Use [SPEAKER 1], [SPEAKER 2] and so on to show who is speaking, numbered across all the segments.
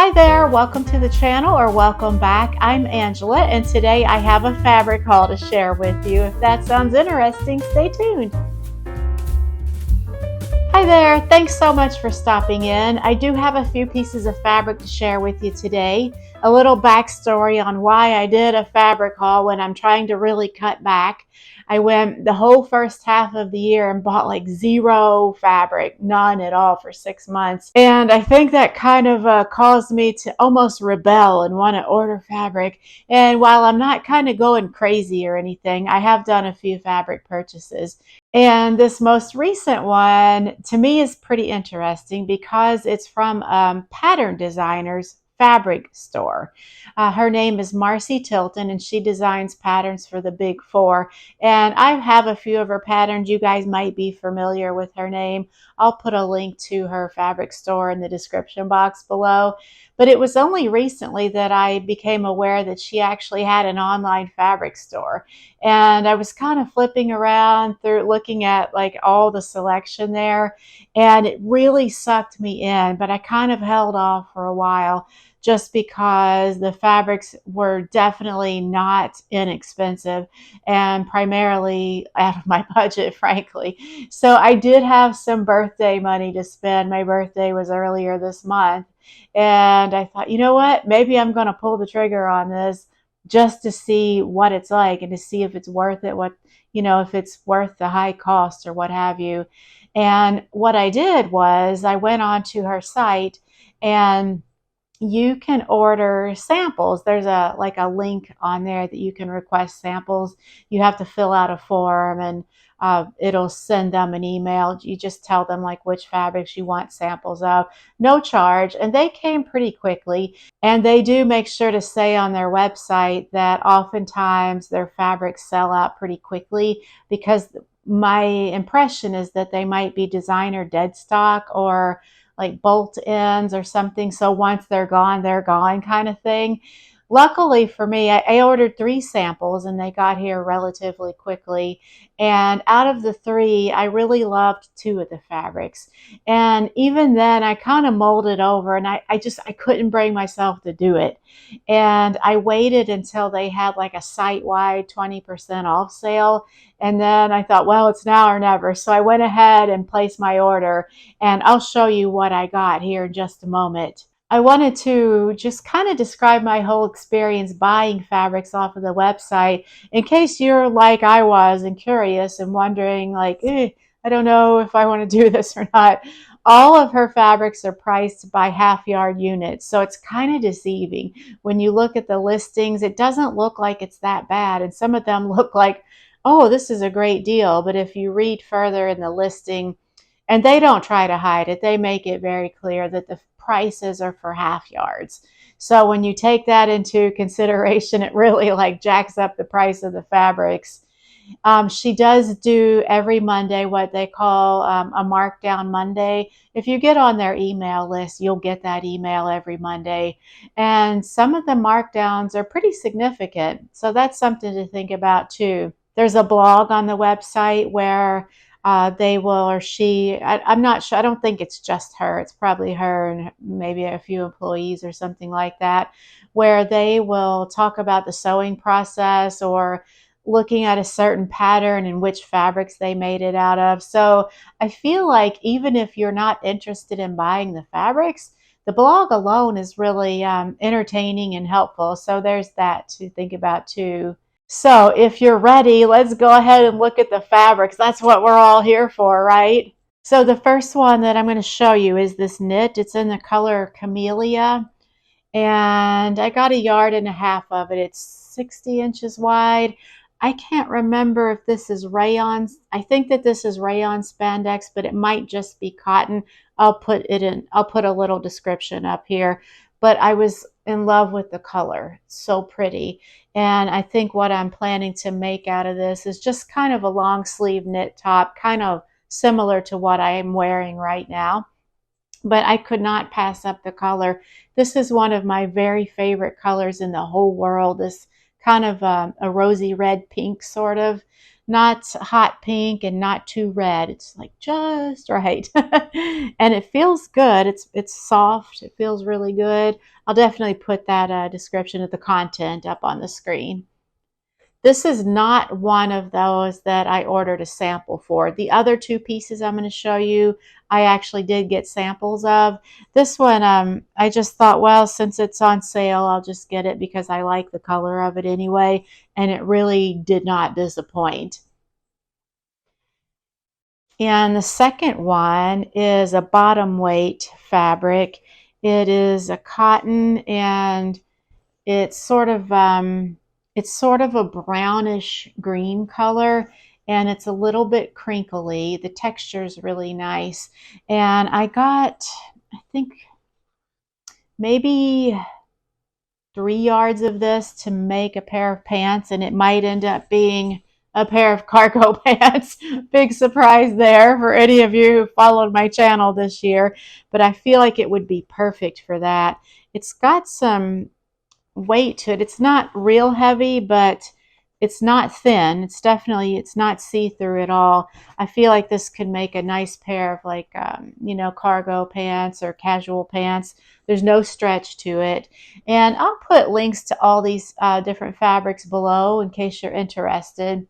[SPEAKER 1] Hi there, welcome to the channel or welcome back. I'm Angela and today I have a fabric haul to share with you. If that sounds interesting, stay tuned. Hi there, thanks so much for stopping in. I do have a few pieces of fabric to share with you today. A little backstory on why I did a fabric haul when I'm trying to really cut back. I went the whole first half of the year and bought like zero fabric, none at all for 6 months. And I think that kind of caused me to almost rebel and want to order fabric. And while I'm not kind of going crazy or anything, I have done a few fabric purchases. And this most recent one to me is pretty interesting because it's from Pattern Designer's fabric store. Her name is Marcy Tilton and she designs patterns for the Big Four. And I have a few of her patterns. You guys might be familiar with her name. I'll put a link to her fabric store in the description box below. But it was only recently that I became aware that she actually had an online fabric store. And I was kind of flipping around through looking at like all the selection there, and it really sucked me in, but I kind of held off for a while just because the fabrics were definitely not inexpensive and primarily out of my budget, frankly. So I did have some birthday money to spend. My birthday was earlier this month, and I thought, you know what, maybe I'm going to pull the trigger on this just to see what it's like and to see if it's worth it, if it's worth the high cost or what have you. And what I did was I went onto her site, and you can order samples. There's a link on there that you can request samples. You have to fill out a form, and it'll send them an email. You just tell them like which fabrics you want samples of, no charge. And they came pretty quickly. And they do make sure to say on their website that oftentimes their fabrics sell out pretty quickly, because my impression is that they might be designer dead stock or like bolt ends or something. So once they're gone kind of thing. Luckily for me, I ordered 3 samples and they got here relatively quickly. And out of the 3, I really loved 2 of the fabrics. And even then, I kind of molded over, and I couldn't bring myself to do it. And I waited until they had like a site-wide 20% off sale. And then I thought, well, it's now or never. So I went ahead and placed my order, and I'll show you what I got here in just a moment. I wanted to just kind of describe my whole experience buying fabrics off of the website in case you're like I was and curious and wondering like, I don't know if I want to do this or not. All of her fabrics are priced by half yard units, so it's kind of deceiving. When you look at the listings, it doesn't look like it's that bad, and some of them look like, oh, this is a great deal. But if you read further in the listing, and they don't try to hide it, they make it very clear that the prices are for half yards. So when you take that into consideration, it really like jacks up the price of the fabrics. She does do every Monday what they call a markdown Monday. If you get on their email list, you'll get that email every Monday. And some of the markdowns are pretty significant. So that's something to think about too. There's a blog on the website where they will, or she, I'm not sure, I don't think it's just her, it's probably her and maybe a few employees or something like that, where they will talk about the sewing process or looking at a certain pattern and which fabrics they made it out of. So I feel like even if you're not interested in buying the fabrics, the blog alone is really entertaining and helpful. So there's that to think about too. So if you're ready, let's go ahead and look at the fabrics. That's what we're all here for, right? So the first one that I'm going to show you is this knit. It's in the color Camellia, and I got 1.5 yards of it. It's 60 inches wide. I can't remember if this is rayon. I think that this is rayon spandex, but it might just be cotton. I'll put a little description up here. But I was in love with the color. It's so pretty. And I think what I'm planning to make out of this is just kind of a long sleeve knit top, kind of similar to what I am wearing right now. But I could not pass up the color. This is one of my very favorite colors in the whole world. This kind of a rosy red pink sort of. not hot pink and not too red. It's like just right. And it feels good. It's soft. It feels really good. I'll definitely put that description of the content up on the screen. This is not one of those that I ordered a sample for. The other two pieces I'm going to show you, I actually did get samples of. This one, I just thought, well, since it's on sale, I'll just get it because I like the color of it anyway, and it really did not disappoint. And the second one is a bottom weight fabric. It is a cotton, and it's sort of a brownish green color, and it's a little bit crinkly. The texture is really nice. And I got, I think, maybe 3 yards of this to make a pair of pants, and it might end up being a pair of cargo pants. Big surprise there for any of you who followed my channel this year, but I feel like it would be perfect for that. It's got some weight to it. It's not real heavy, but it's not thin. It's not see-through at all. I feel like this could make a nice pair of like, cargo pants or casual pants. There's no stretch to it. And I'll put links to all these different fabrics below in case you're interested.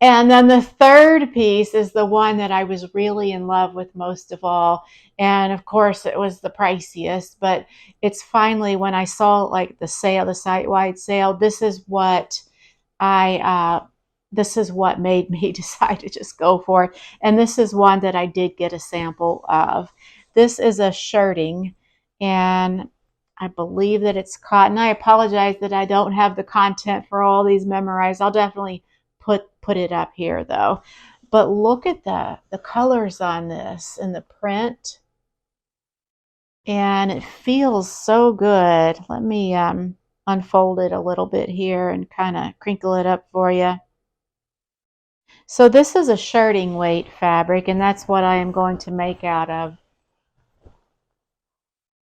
[SPEAKER 1] And then the third piece is the one that I was really in love with most of all. And of course, it was the priciest, but it's finally when I saw like the sale, the site-wide sale, I, this is what made me decide to just go for it. And this is one that I did get a sample of. This is a shirting, and I believe that it's cotton. I apologize that I don't have the content for all these memorized. I'll definitely put it up here though. But look at the colors on this and the print, and it feels so good. Let me unfold it a little bit here and kind of crinkle it up for you. So this is a shirting weight fabric, and that's what I am going to make out of.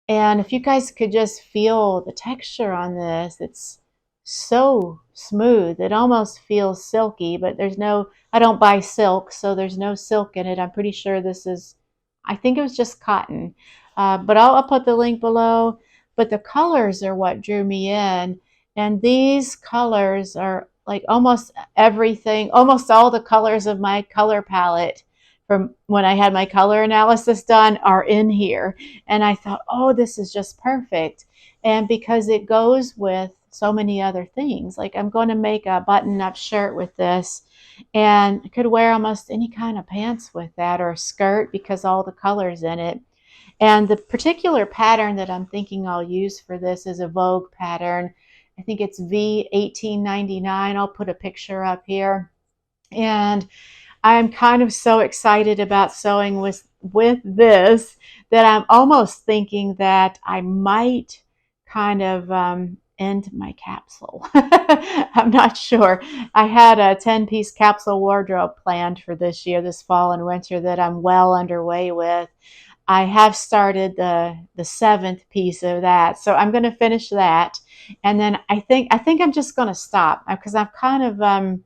[SPEAKER 1] And if you guys could just feel the texture on this, it's so smooth. It almost feels silky, but I don't buy silk, so there's no silk in it. I'm pretty sure I think it was just cotton. But I'll put the link below. But the colors are what drew me in. And these colors are like almost everything, almost all the colors of my color palette from when I had my color analysis done are in here. And I thought, oh, this is just perfect. And because it goes with so many other things, like I'm going to make a button-up shirt with this, and I could wear almost any kind of pants with that, or a skirt, because all the colors in it. And the particular pattern that I'm thinking I'll use for this is a Vogue pattern. I think it's V1899. I'll put a picture up here. And I'm kind of so excited about sewing with this that I'm almost thinking that I might kind of end my capsule. I'm not sure. I had a 10-piece capsule wardrobe planned for this year, this fall and winter, that I'm well underway with. I have started the seventh piece of that, so I'm going to finish that, and then I think I'm just going to stop because I've kind of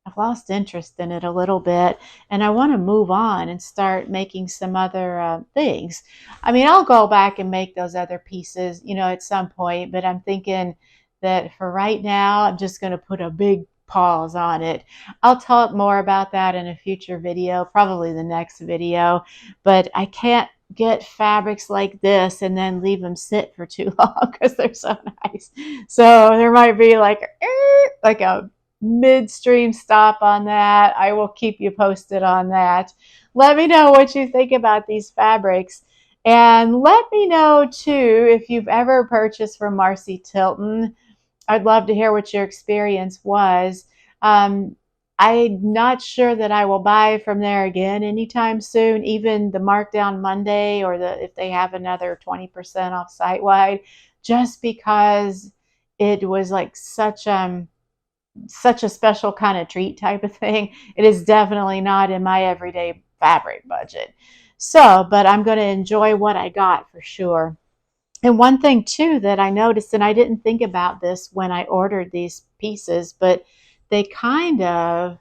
[SPEAKER 1] I've lost interest in it a little bit, and I want to move on and start making some other things. I mean, I'll go back and make those other pieces, at some point, but I'm thinking that for right now, I'm just going to put a big pause on it. I'll talk more about that in a future video, probably the next video, but I can't get fabrics like this and then leave them sit for too long because they're so nice. So there might be like a midstream stop on that. I will keep you posted on that. Let me know what you think about these fabrics. And let me know too if you've ever purchased from Marcy Tilton. I'd love to hear what your experience was. I'm not sure that I will buy from there again anytime soon, even the Markdown Monday, or if they have another 20% off site-wide, just because it was like such a special kind of treat type of thing. It is definitely not in my everyday fabric budget. So, but I'm going to enjoy what I got for sure. And one thing too that I noticed, and I didn't think about this when I ordered these pieces, but they kind of,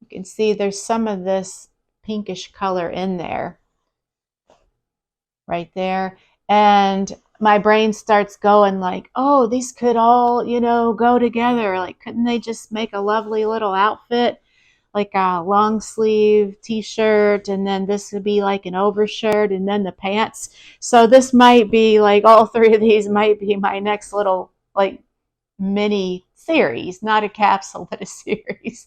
[SPEAKER 1] you can see there's some of this pinkish color in there, right there. And my brain starts going like, oh, these could all, go together. Like, couldn't they just make a lovely little outfit? Like a long sleeve t-shirt, and then this would be like an overshirt, and then the pants. So this might be like, all three of these might be my next little like mini series, not a capsule, but a series.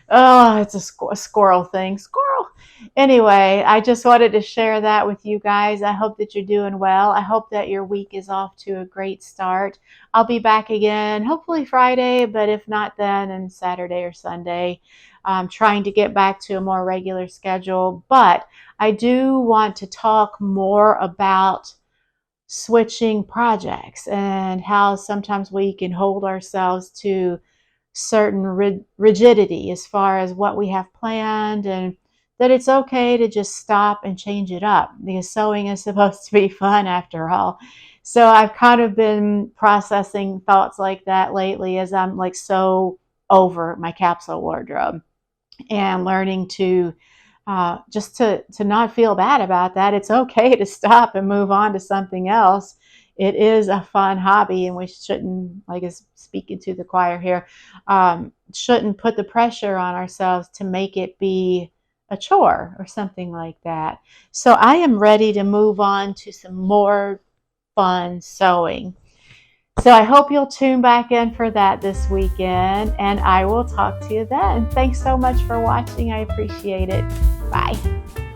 [SPEAKER 1] Oh, it's a squirrel thing. Squirrel. Anyway, I just wanted to share that with you guys. I hope that you're doing well. I hope that your week is off to a great start. I'll be back again, hopefully Friday, but if not, then and Saturday or Sunday. I'm trying to get back to a more regular schedule, but I do want to talk more about switching projects and how sometimes we can hold ourselves to certain rigidity as far as what we have planned, and that it's okay to just stop and change it up because sewing is supposed to be fun after all. So I've kind of been processing thoughts like that lately as I'm like so over my capsule wardrobe and learning to just to not feel bad about that. It's okay to stop and move on to something else. It is a fun hobby, and we shouldn't, like, is speaking to the choir here, shouldn't put the pressure on ourselves to make it be a chore or something like that. So I am ready to move on to some more fun sewing. So I hope you'll tune back in for that this weekend, and I will talk to you then. Thanks so much for watching. I appreciate it. Bye.